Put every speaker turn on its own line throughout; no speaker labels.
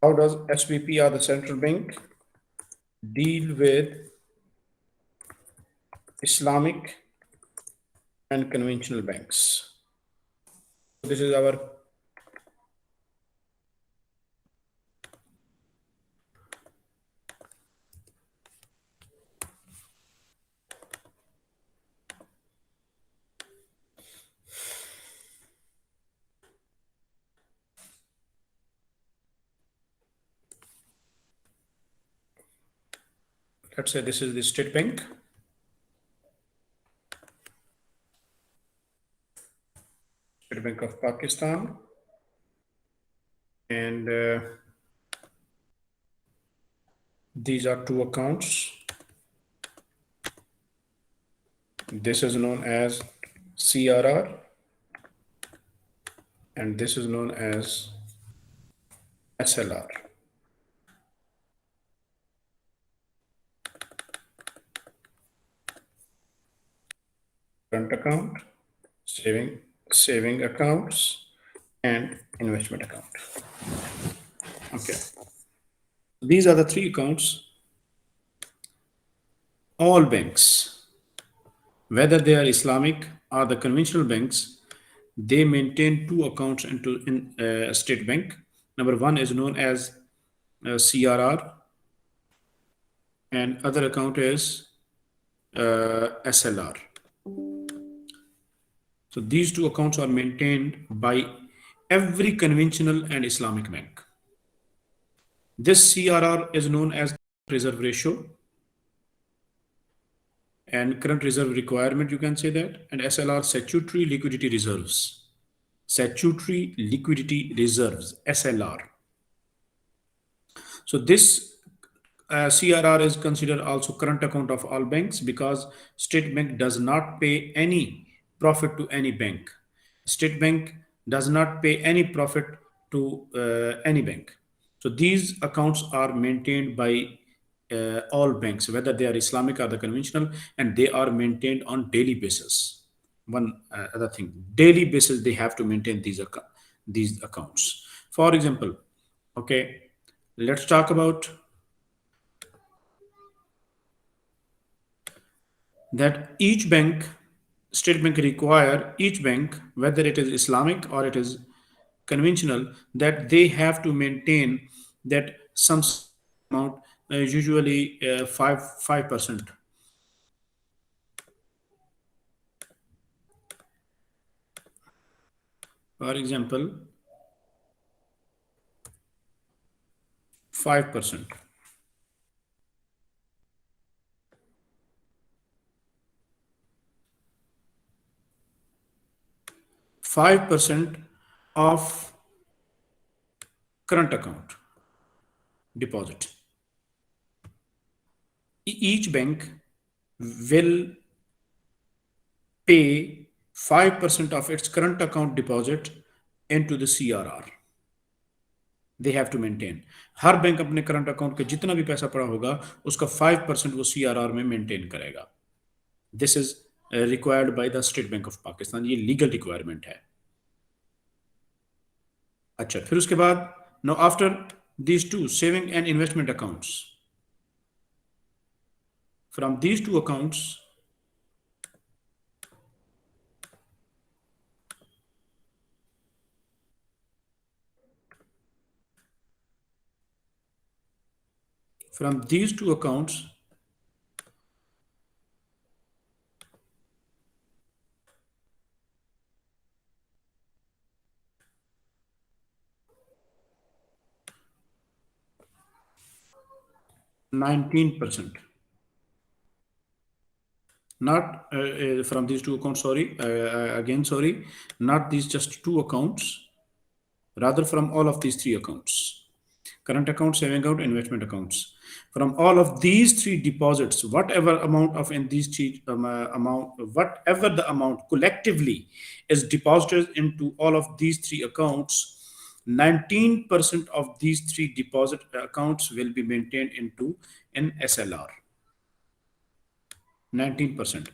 How does SBP or the central bank deal with Islamic and conventional banks? This is our let's say this is the State Bank. State Bank of Pakistan. And these are two accounts. This is known as CRR and this is known as SLR. Current account, saving accounts, and investment account. Okay. These are the three accounts. All banks, whether they are Islamic or the conventional banks, they maintain two accounts in a state bank. Number one is known as CRR, and other account is SLR. So these two accounts are maintained by every conventional and Islamic bank. This CRR is known as reserve ratio and current reserve requirement, you can say that, and SLR, statutory liquidity reserves. Statutory liquidity reserves, SLR. So this CRR is considered also current account of all banks because State Bank does not pay any profit to any bank. State Bank does not pay any profit to any bank. So these accounts are maintained by all banks, whether they are Islamic or the conventional, and they are maintained on daily basis. One other thing, daily basis they have to maintain these accounts. For example, okay, let's talk about that each bank, State Bank require each bank, whether it is Islamic or it is conventional, that they have to maintain that some amount, usually 5%. For example, 5%. 5% of current account deposit. Each bank will pay 5% of its current account deposit into the CRR. They have to maintain. Her bank अपने current account के जितना भी पैसा पड़ा होगा उसका 5% वो CRR में मेंटेन करेगा. This is required by the State Bank of Pakistan. ये लीगल रिक्वायरमेंट है. अच्छा, फिर उसके बाद now after these two saving and investment accounts, from these two accounts from these two accounts %19, not from these two accounts, sorry, again sorry, not these just two accounts, rather from all of these three accounts: current account, saving account, investment accounts. From all of these three deposits, whatever amount of in these three whatever the amount collectively is deposited into all of these three accounts, 19% of these three deposit accounts will be maintained into an SLR. 19%.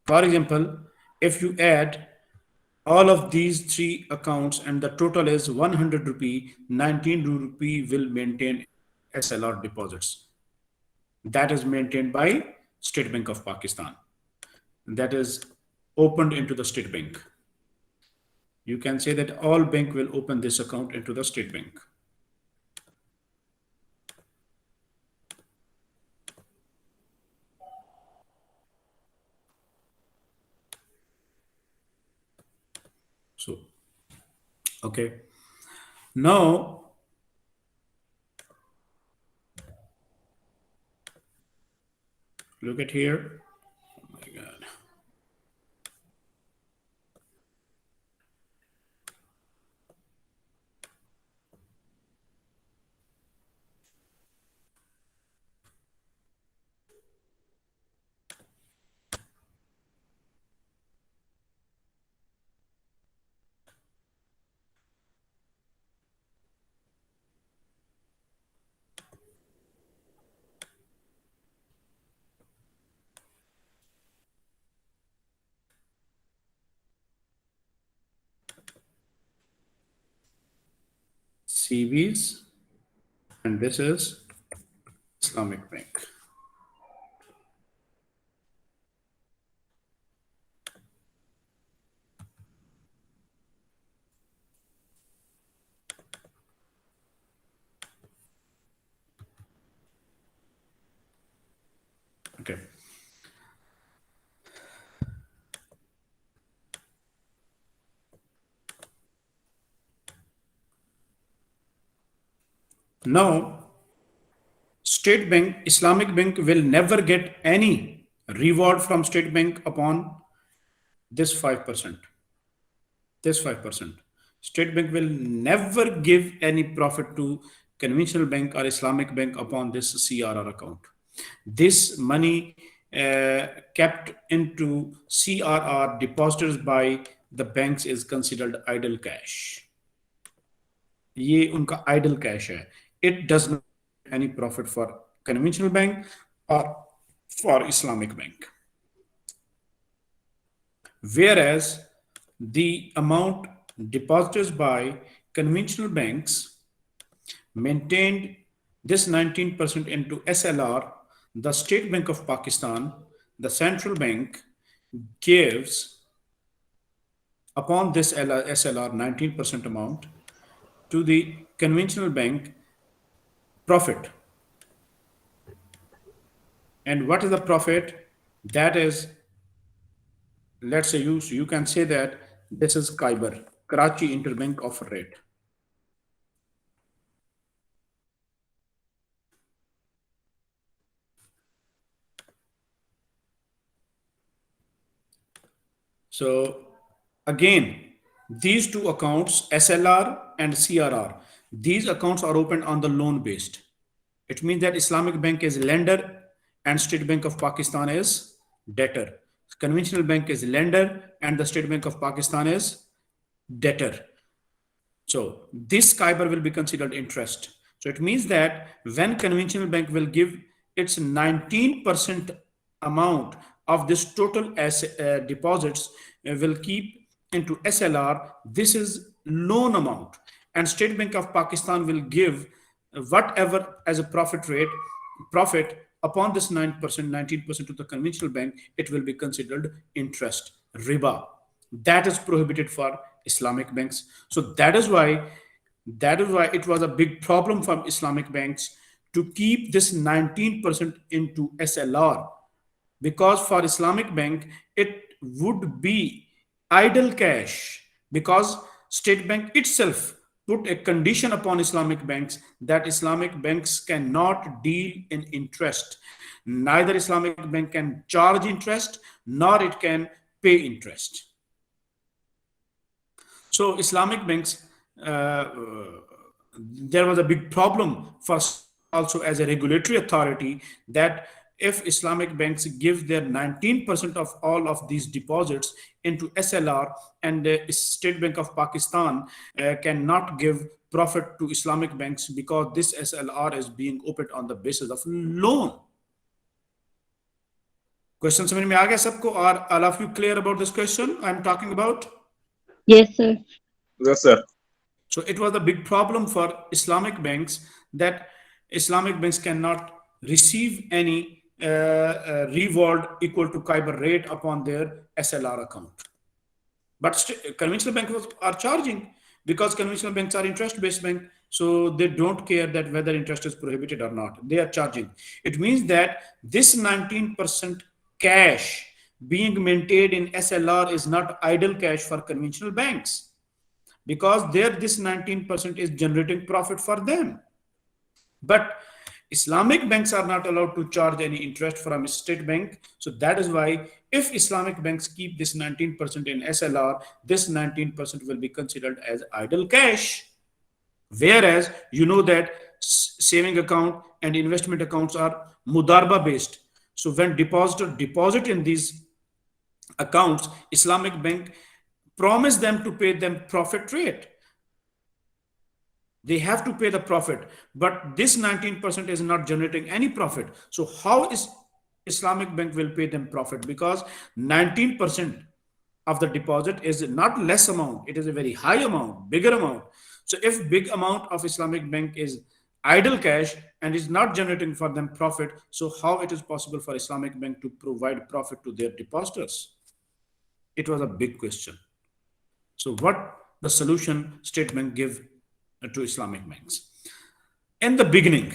For example, if you add all of these three accounts and the total is 100 rupee, 19 rupee will maintain SLR deposits. That is maintained by State Bank of Pakistan. That is opened into the State Bank. You can say that all bank will open this account into the State Bank. So, okay. Now, look at here. Oh my God. CBs, and this is Islamic Bank. Okay. Now, State Bank, Islamic Bank will never get any reward from State Bank upon this 5%. This 5%. State Bank will never give any profit to conventional bank or Islamic bank upon this CRR account. This money kept into CRR depositors by the banks is considered idle cash. ये उनका idle cash है. It does not any profit for conventional bank or for Islamic bank. Whereas the amount deposited by conventional banks maintained this 19% into SLR, the State Bank of Pakistan, the central bank, gives upon this SLR 19% amount to the conventional bank profit. And what is the profit? That is, let's say you can say that this is Khyber, Karachi Interbank Offer Rate. So again, these two accounts, SLR and CRR, these accounts are opened on the loan based. It means that Islamic Bank is lender and State Bank of Pakistan is debtor. Conventional bank is lender and the State Bank of Pakistan is debtor. So this Khyber will be considered interest. So it means that when conventional bank will give its 19% amount of this total deposits will keep into SLR, this is loan amount. And State Bank of Pakistan will give whatever as a profit upon this 9%, 19% to the conventional bank, it will be considered interest, riba. That is prohibited for Islamic banks. So that is why it was a big problem for Islamic banks to keep this 19% into SLR, because for Islamic bank it would be idle cash, because State Bank itself put a condition upon Islamic banks that Islamic banks cannot deal in interest. Neither Islamic bank can charge interest nor it can pay interest. So Islamic banks, there was a big problem for also as a regulatory authority that if Islamic banks give their 19% of all of these deposits into SLR and the State Bank of Pakistan cannot give profit to Islamic banks because this SLR is being opened on the basis of loan. Question समझ में आ गया सबको? Or all of you clear about this question I'm talking about?
Yes, sir.
Yes, sir.
So it was a big problem for Islamic banks that Islamic banks cannot receive any reward equal to Kyber rate upon their SLR account. But conventional banks are charging because conventional banks are interest-based bank, so they don't care that whether interest is prohibited or not. They are charging. It means that this 19% cash being maintained in SLR is not idle cash for conventional banks because there this 19% is generating profit for them. But Islamic banks are not allowed to charge any interest from a state bank. So that is why if Islamic banks keep this 19% in SLR, this 19% will be considered as idle cash. Whereas you know that saving account and investment accounts are mudarba based. So when depositor deposit in these accounts, Islamic bank promise them to pay them profit rate. They have to pay the profit, but this 19% is not generating any profit. So how is Islamic bank will pay them profit? Because 19% of the deposit is not less amount, it is a very high amount, bigger amount. So if big amount of Islamic bank is idle cash and is not generating for them profit, so how it is possible for Islamic bank to provide profit to their depositors? It was a big question. So what the solution statement give to Islamic banks? In the beginning,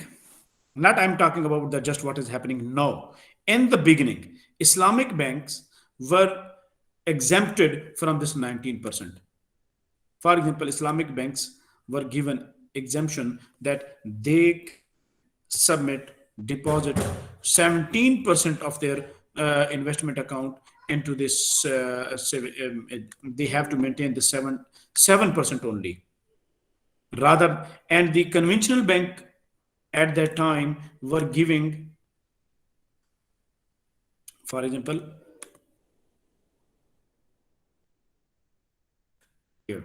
not I'm talking about the just what is happening now. In the beginning, Islamic banks were exempted from this 19%. For example, Islamic banks were given exemption that they can submit deposit 17% of their investment account into this. They have to maintain the 7% only. Rather, and the conventional bank at that time were giving, for example, here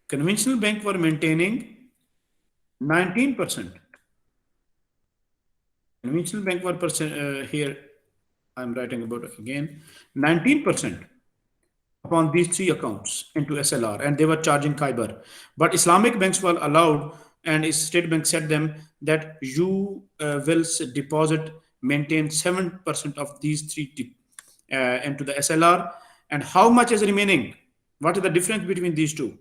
conventional bank were maintaining 19%. Conventional bank were here I'm writing about it again 19% upon these three accounts into SLR, and they were charging Kyber. But Islamic banks were allowed, and state bank said them that you will deposit maintain 7% of these three into the SLR, and how much is remaining? What is the difference between these two?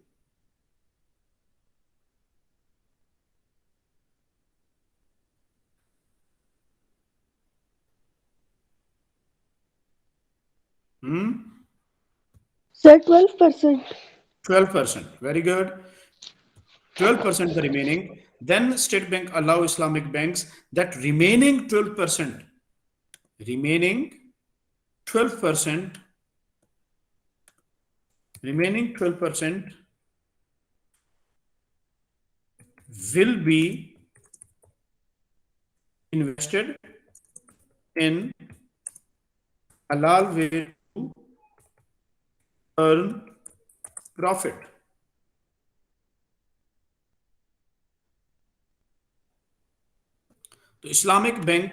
Hmm?
Sir, 12%.
12%. Very good. 12% the remaining. Then State Bank allow Islamic banks that remaining 12%, remaining 12% will be invested in halal way to earn profit. तो Islamic bank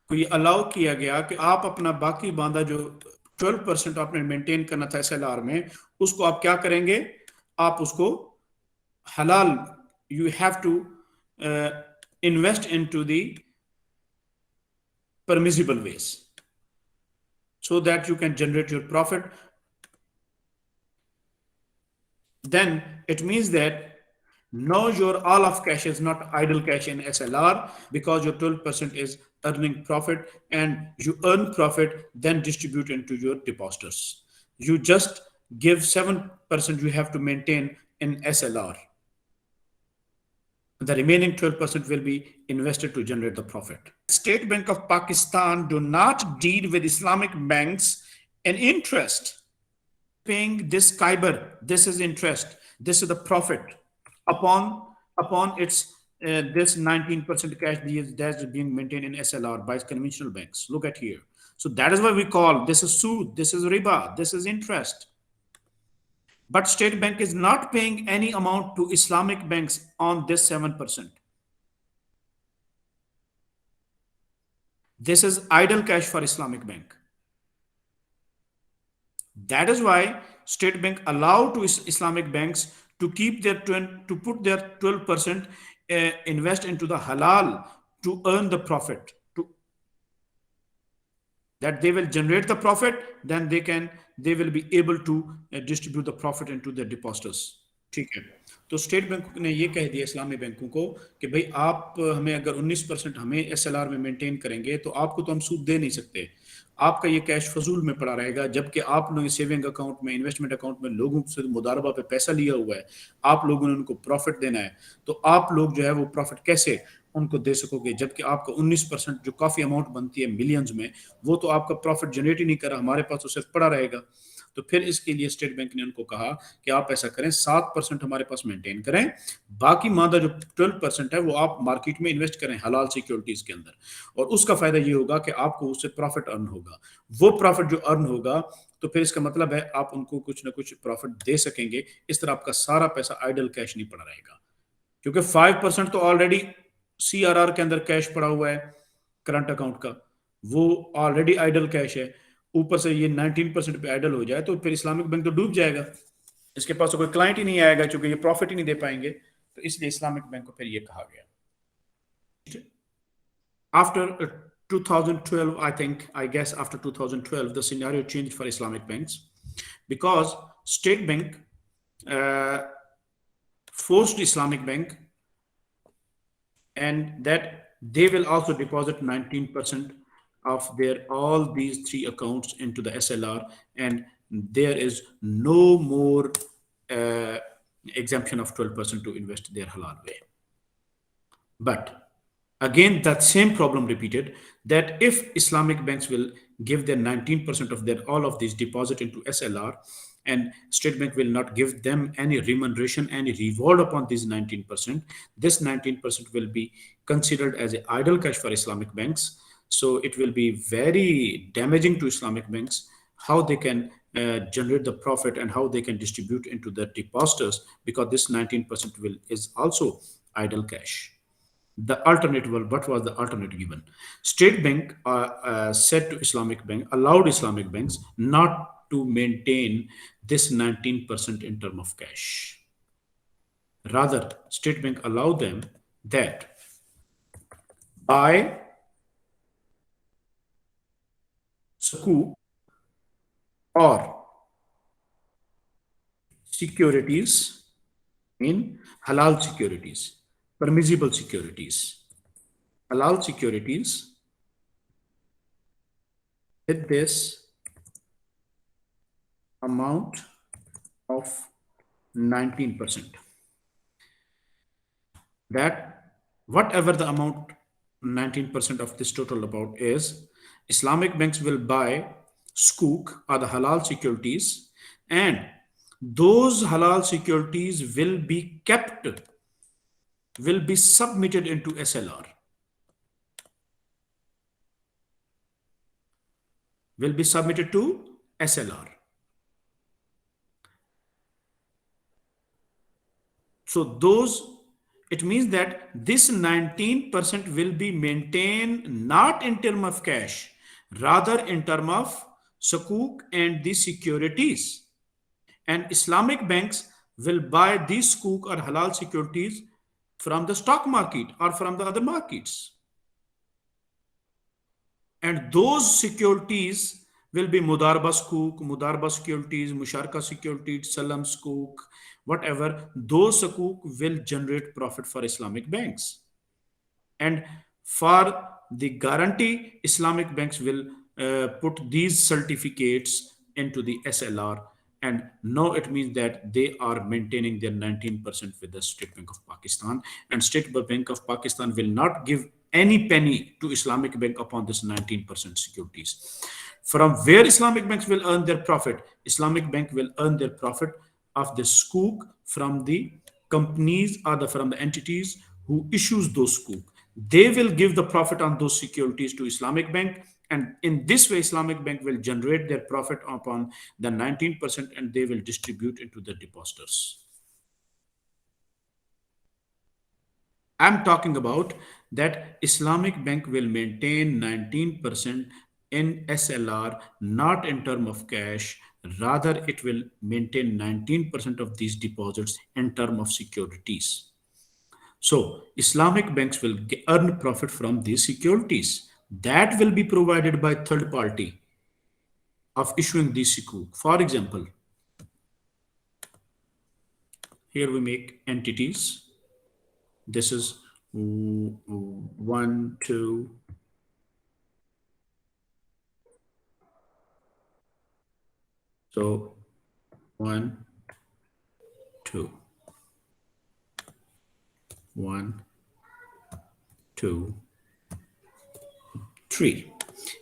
को ये allow किया गया कि आप अपना बाकी बांधा जो 12% आपने मेंटेन करना था SLR में, उसको आप क्या करेंगे? आप उसको halal, you have to invest into the permissible ways so that you can generate your profit. Then it means that now your all of cash is not idle cash in SLR because your 12% is earning profit, and you earn profit then distribute into your depositors. You just give 7% you have to maintain in SLR. The remaining 12% will be invested to generate the profit. State Bank of Pakistan do not deal with Islamic banks in interest. Paying this Kyber, this is interest, this is the profit upon its this 19% cash that's being maintained in SLR by conventional banks. Look at here. So that is why we call this is sood, this is riba, this is interest. But State Bank is not paying any amount to Islamic banks on this 7%. This is idle cash for Islamic Bank. That is why State Bank allow to Islamic banks to keep their to put their 12% invest into the halal to earn the profit, to that they will generate the profit, then they will be able to distribute the profit into their depositors. ठीक है, तो state bank ने ये कह दिया इस्लामी बैंकों को कि भाई आप हमें अगर 19% हमें एसएलआर में मेंटेन करेंगे तो आपको तो हम सूद दे नहीं सकते, आपका ये कैश फजूल में पड़ा रहेगा, जबकि आप लोग सेविंग अकाउंट में, इन्वेस्टमेंट अकाउंट में लोगों से मुदारबा पे पैसा लिया हुआ है, आप लोगों ने उनको प्रॉफिट देना है, तो आप लोग जो है वो प्रॉफिट कैसे उनको दे सकोगे, जबकि आपका 19% जो काफी अमाउंट बनती है मिलियंस में, वो तो आपका प्रॉफिट जनरेट ही नहीं करा, हमारे पास तो सिर्फ पड़ा रहेगा। तो फिर इसके लिए स्टेट बैंक ने उनको कहा कि आप ऐसा करें, 7% हमारे पास मेंटेन करें, बाकी मादा जो 12% है वो आप मार्केट में इन्वेस्ट करें हलाल सिक्योरिटीज के अंदर, और उसका फायदा ये होगा कि आपको उससे प्रॉफिट अर्न होगा। वो प्रॉफिट जो अर्न होगा तो फिर इसका मतलब है आप उनको कुछ ना कुछ प्रॉफिट दे सकेंगे, इस तरह आपका सारा पैसा आइडल कैश नहीं पड़ा रहेगा, क्योंकि 5% तो ऑलरेडी सीआरआर के अंदर कैश पड़ा हुआ है करंट अकाउंट का, वो ऑलरेडी आइडल कैश है, ऊपर से ये 19% पे आइडल हो जाए तो फिर इस्लामिक बैंक तो डूब जाएगा, इसके पास तो कोई क्लाइंट ही नहीं आएगा क्योंकि ये प्रॉफिट ही नहीं दे पाएंगे, तो इसलिए इस्लामिक बैंक को फिर ये कहा गया। After 2012, I guess after 2012, the scenario changed for Islamic banks because State Bank uh, forced Islamic Bank and that they will also deposit 19% of their all these three accounts into the SLR, and there is no more uh, exemption of 12% to invest their halal way. But again, that same problem repeated, that if Islamic banks will give their 19% of their all of these deposit into SLR, and State Bank will not give them any remuneration, any reward upon these 19%, this 19% will be considered as an idle cash for Islamic banks. So it will be very damaging to Islamic banks how they can generate the profit and how they can distribute into the depositors, because this 19% will is also idle cash. The alternative, what was the alternative given? State Bank said to Islamic Bank, allowed Islamic banks not to maintain this 19% in term of cash. Rather, State Bank allowed them that buy sukuk or securities in halal securities, permissible securities, halal securities with this amount of 19%. That whatever the amount 19% of this total amount is, Islamic banks will buy sukuk or the halal securities, and those halal securities will be submitted into SLR, will be submitted to SLR. So it means that this 19% will be maintained not in term of cash, rather in term of sukuk and the securities. And Islamic banks will buy these sukuk or halal securities from the stock market or from the other markets. And those securities will be Mudarba Sukuk, Mudarba securities, Musharka securities, Salam Sukuk, whatever. Those Sukuk will generate profit for Islamic banks. And for the guarantee, Islamic banks will put these certificates into the SLR. And now it means that they are maintaining their 19% with the State Bank of Pakistan. And State Bank of Pakistan will not give any penny to Islamic Bank upon this 19% securities. From where Islamic banks will earn their profit? Islamic Bank will earn their profit of the sukuk from the companies or from the entities who issues those sukuk. They will give the profit on those securities to Islamic Bank, and in this way Islamic Bank will generate their profit upon the 19% and they will distribute into the depositors. I'm talking about that Islamic Bank will maintain 19% in SLR, not in term of cash. Rather, it will maintain 19% of these deposits in term of securities. So, Islamic banks will earn profit from these securities. That will be provided by third party of issuing these sukuk. For example, here we make entities. This is one, two. So one, two, one, two, three.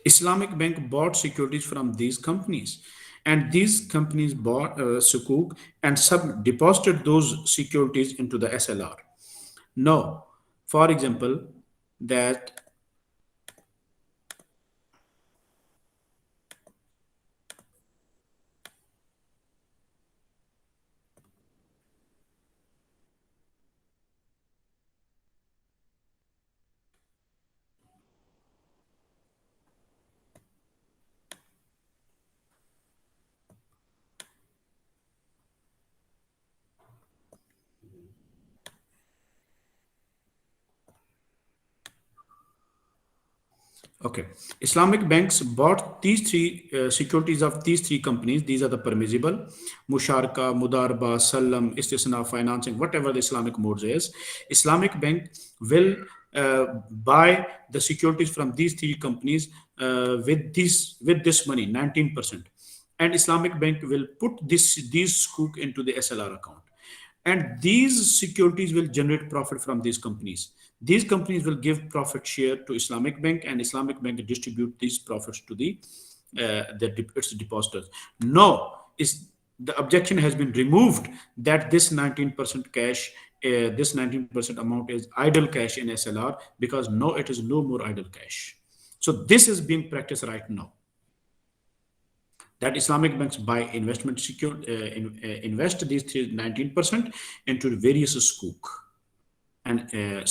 Islamic Bank bought securities from these companies, and these companies bought sukuk and sub deposited those securities into the SLR. Now, for example, that okay, Islamic banks bought these three securities of these three companies. These are the permissible: Musharka, Mudarba, Salam, Istisna, financing, whatever the Islamic modes is. Islamic bank will buy the securities from these three companies with this money, 19%, and Islamic bank will put these sukuk into the SLR account, and these securities will generate profit from these companies. These companies will give profit share to Islamic Bank, and Islamic Bank distribute these profits to its depositors. No, is the objection has been removed that this 19% cash, this 19% amount is idle cash in SLR, because no, it is no more idle cash. So this is being practiced right now, that Islamic banks buy investment secure invest these 19% into various sukuk and